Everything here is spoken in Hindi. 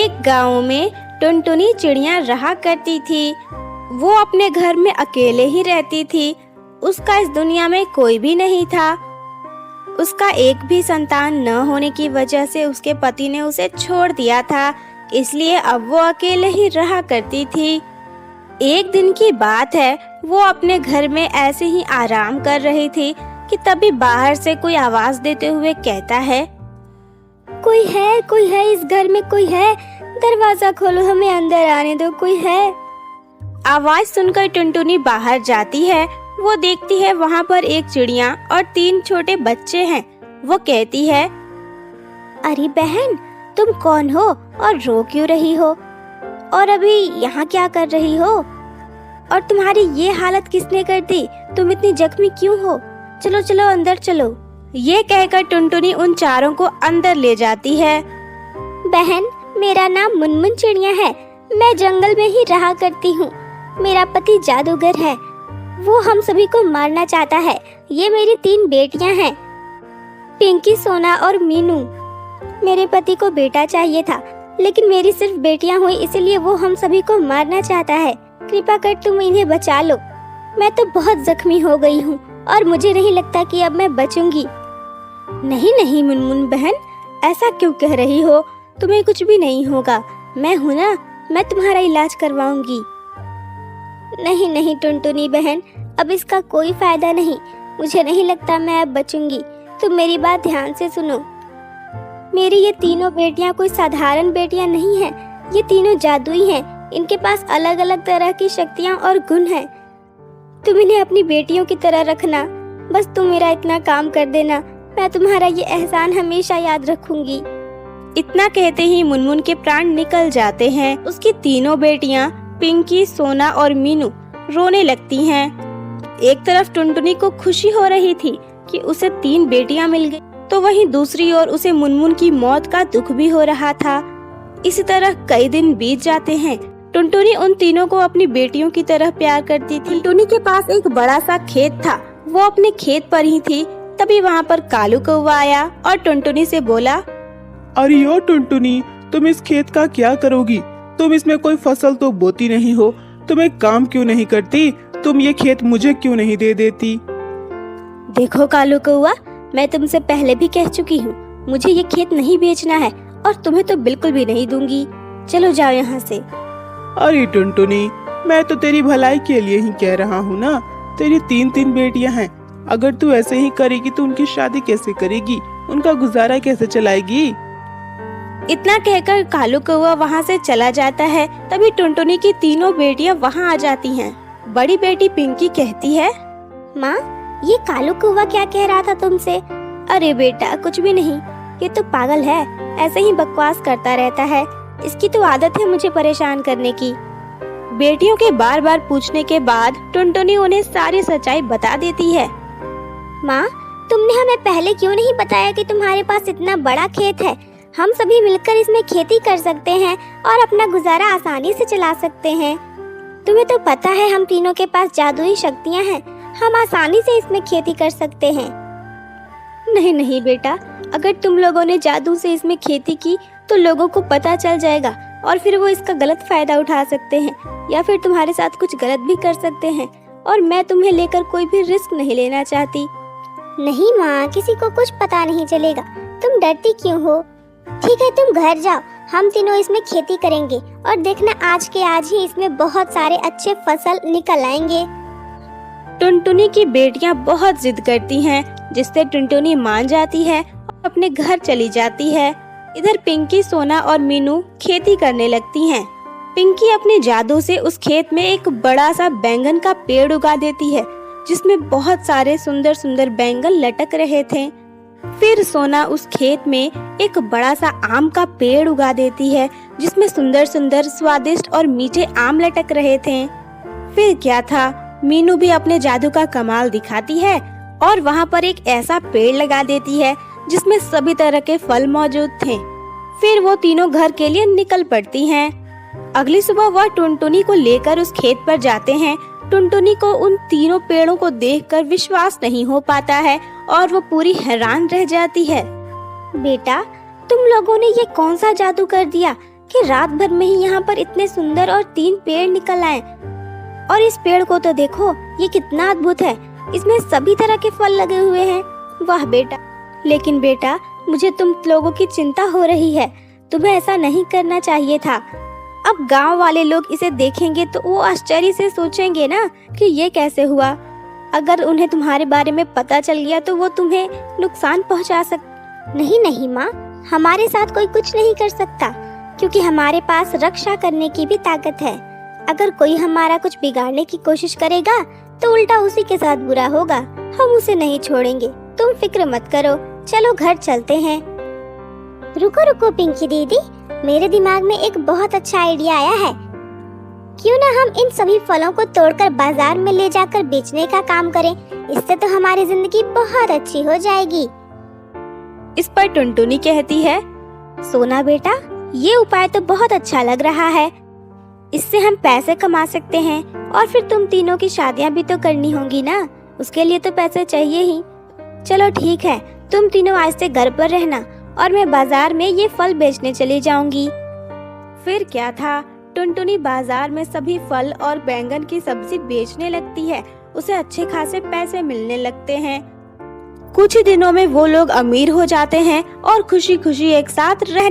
एक गांव में टुनटुनी चिड़िया रहा करती थी। वो अपने घर में अकेले ही रहती थी। उसका इस दुनिया में कोई भी नहीं था। उसका एक भी संतान न होने की वजह से उसके पति ने उसे छोड़ दिया था, इसलिए अब वो अकेले ही रहा करती थी। एक दिन की बात है, वो अपने घर में ऐसे ही आराम कर रही थी कि तभी बाहर से कोई आवाज देते हुए कहता है, कोई है इस घर में, कोई है, दरवाजा खोलो, हमें अंदर आने दो, कोई है। आवाज सुनकर टुनटुनी बाहर जाती है। वो देखती है वहाँ पर एक चिड़िया और 3 छोटे बच्चे हैं। वो कहती है, अरे बहन, तुम कौन हो और रो क्यों रही हो, और अभी यहाँ क्या कर रही हो, और तुम्हारी ये हालत किसने कर दी, तुम इतनी जख्मी क्यों हो, चलो चलो अंदर चलो। ये कहकर टुनटुनी उन चारों को अंदर ले जाती है। बहन, मेरा नाम मुनमुन चिड़िया है, मैं जंगल में ही रहा करती हूँ। मेरा पति जादूगर है, वो हम सभी को मारना चाहता है। ये मेरी 3 बेटियां हैं, पिंकी, सोना और मीनू। मेरे पति को बेटा चाहिए था, लेकिन मेरी सिर्फ बेटियां हुई, इसलिए वो हम सभी को मारना चाहता है। कृपा कर तुम इन्हें बचा लो। मैं तो बहुत जख्मी हो गई हूँ और मुझे नहीं लगता कि अब मैं बचूंगी। नहीं नहीं मुनमुन बहन, ऐसा क्यों कह रही हो, तुम्हें कुछ भी नहीं होगा, मैं हूँ ना, मैं तुम्हारा इलाज करवाऊंगी। नहीं नहीं टुनटुनी बहन, अब इसका कोई फायदा नहीं, मुझे नहीं लगता मैं अब बचूंगी। तुम मेरी बात ध्यान से सुनो। मेरी ये तीनों बेटियां कोई साधारण बेटियां नहीं हैं, ये तीनों जादुई हैं। इनके पास अलग अलग तरह की शक्तियां और गुण हैं। तुम इन्हें अपनी बेटियों की तरह रखना, बस तुम मेरा इतना काम कर देना, मैं तुम्हारा ये एहसान हमेशा याद रखूंगी। इतना कहते ही मुनमुन के प्राण निकल जाते हैं। उसकी तीनों बेटियां पिंकी, सोना और मीनू रोने लगती हैं। एक तरफ टुनटुनी को खुशी हो रही थी कि उसे 3 बेटियां मिल गई, तो वहीं दूसरी ओर उसे मुनमुन की मौत का दुख भी हो रहा था। इसी तरह कई दिन बीत जाते हैं। टुनटुनी उन तीनों को अपनी बेटियों की तरह प्यार करती थी। टुनटुनी के पास एक बड़ा सा खेत था। वो अपने खेत पर ही थी, तभी वहाँ पर कालू कौवा आया और टुनटुनी से बोला, अरे ओ टुनटुनी, तुम इस खेत का क्या करोगी? तुम इसमें कोई फसल तो बोती नहीं हो, तुम एक काम क्यों नहीं करती? तुम ये खेत मुझे क्यों नहीं दे देती? देखो कालू कौवा, मैं तुमसे पहले भी कह चुकी हूँ, मुझे ये खेत नहीं बेचना है और तुम्हें तो बिल्कुल भी नहीं दूंगी। चलो जाओ यहाँ से। अरे टुनटुनी, मैं तो तेरी भलाई के लिए ही कह रहा हूँ ना। तेरी 3 बेटियां हैं, अगर तू ऐसे ही करेगी तो उनकी शादी कैसे करेगी, उनका गुजारा कैसे चलाएगी? इतना कहकर कालू कौवा वहाँ से चला जाता है। तभी टुनटुनी की तीनों बेटियां वहाँ आ जाती हैं। बड़ी बेटी पिंकी कहती है, माँ, ये कालू कौवा क्या कह रहा था तुमसे? अरे बेटा, कुछ भी नहीं, ये तो पागल है, ऐसे ही बकवास करता रहता है, इसकी तो आदत है मुझे परेशान करने की। बेटियों के बार बार पूछने के बाद टुनटुनी उन्हें सारी सच्चाई बता देती है। माँ, तुमने हमें पहले क्यों नहीं बताया कि तुम्हारे पास इतना बड़ा खेत है? हम सभी मिलकर इसमें खेती कर सकते हैं और अपना गुजारा आसानी से चला सकते हैं। तुम्हें तो पता है हम तीनों के पास जादुई शक्तियाँ हैं, हम आसानी से इसमें खेती कर सकते हैं। नहीं नहीं बेटा, अगर तुम लोगों ने जादू से इसमें खेती की तो लोगों को पता चल जाएगा और फिर वो इसका गलत फायदा उठा सकते हैं या फिर तुम्हारे साथ कुछ गलत भी कर सकते हैं, और मैं तुम्हें लेकर कोई भी रिस्क नहीं लेना चाहती। नहीं माँ, किसी को कुछ पता नहीं चलेगा, तुम डरती क्यों हो? ठीक है, तुम घर जाओ, हम तीनों इसमें खेती करेंगे और देखना आज के आज ही इसमें बहुत सारे अच्छे फसल निकल आएंगे। टुनटुनी की बेटियां बहुत जिद करती हैं, जिससे टुनटुनी मान जाती है और अपने घर चली जाती है। इधर पिंकी, सोना और मीनू खेती करने लगती हैं। पिंकी अपने जादू से उस खेत में एक बड़ा सा बैंगन का पेड़ उगा देती है, जिसमें बहुत सारे सुंदर सुंदर बैंगन लटक रहे थे। फिर सोना उस खेत में एक बड़ा सा आम का पेड़ उगा देती है, जिसमें सुंदर सुंदर स्वादिष्ट और मीठे आम लटक रहे थे। फिर क्या था, मीनू भी अपने जादू का कमाल दिखाती है और वहाँ पर एक ऐसा पेड़ लगा देती है जिसमें सभी तरह के फल मौजूद थे। फिर वो तीनों घर के लिए निकल पड़ती हैं। अगली सुबह वह टुनटुनी को लेकर उस खेत पर जाते हैं। टुनटुनी को उन तीनों पेड़ों को देखकर विश्वास नहीं हो पाता है और वो पूरी हैरान रह जाती है। बेटा, तुम लोगों ने ये कौन सा जादू कर दिया कि रात भर में ही यहाँ पर इतने सुंदर और 3 पेड़ निकल आए। और इस पेड़ को तो देखो, ये कितना अद्भुत है, इसमें सभी तरह के फल लगे हुए हैं। वाह बेटा, लेकिन बेटा मुझे तुम लोगों की चिंता हो रही है, तुम्हें ऐसा नहीं करना चाहिए था। अब गांव वाले लोग इसे देखेंगे तो वो आश्चर्य से सोचेंगे ना कि ये कैसे हुआ। अगर उन्हें तुम्हारे बारे में पता चल गया तो वो तुम्हें नुकसान पहुंचा नहीं नहीं माँ, हमारे साथ कोई कुछ नहीं कर सकता, क्योंकि हमारे पास रक्षा करने की भी ताकत है। अगर कोई हमारा कुछ बिगाड़ने की कोशिश करेगा तो उल्टा उसी के साथ बुरा होगा, हम उसे नहीं छोड़ेंगे। तुम फिक्र मत करो, चलो घर चलते हैं। रुको रुको पिंकी दीदी, मेरे दिमाग में एक बहुत अच्छा आइडिया आया है। क्यों ना हम इन सभी फलों को तोड़कर बाजार में ले जाकर बेचने का काम करें, इससे तो हमारी जिंदगी बहुत अच्छी हो जाएगी। इस पर टुनटुनी कहती है, सोना बेटा, ये उपाय तो बहुत अच्छा लग रहा है, इससे हम पैसे कमा सकते हैं और फिर तुम तीनों की शादियां भी तो करनी होंगी ना, उसके लिए तो पैसे चाहिए ही। चलो ठीक है, तुम तीनों आज से घर पर रहना और मैं बाजार में ये फल बेचने चली जाऊंगी। फिर क्या था, टुनटुनी बाजार में सभी फल और बैंगन की सब्जी बेचने लगती है। उसे अच्छे खासे पैसे मिलने लगते हैं। कुछ ही दिनों में वो लोग अमीर हो जाते हैं और खुशी खुशी एक साथ रह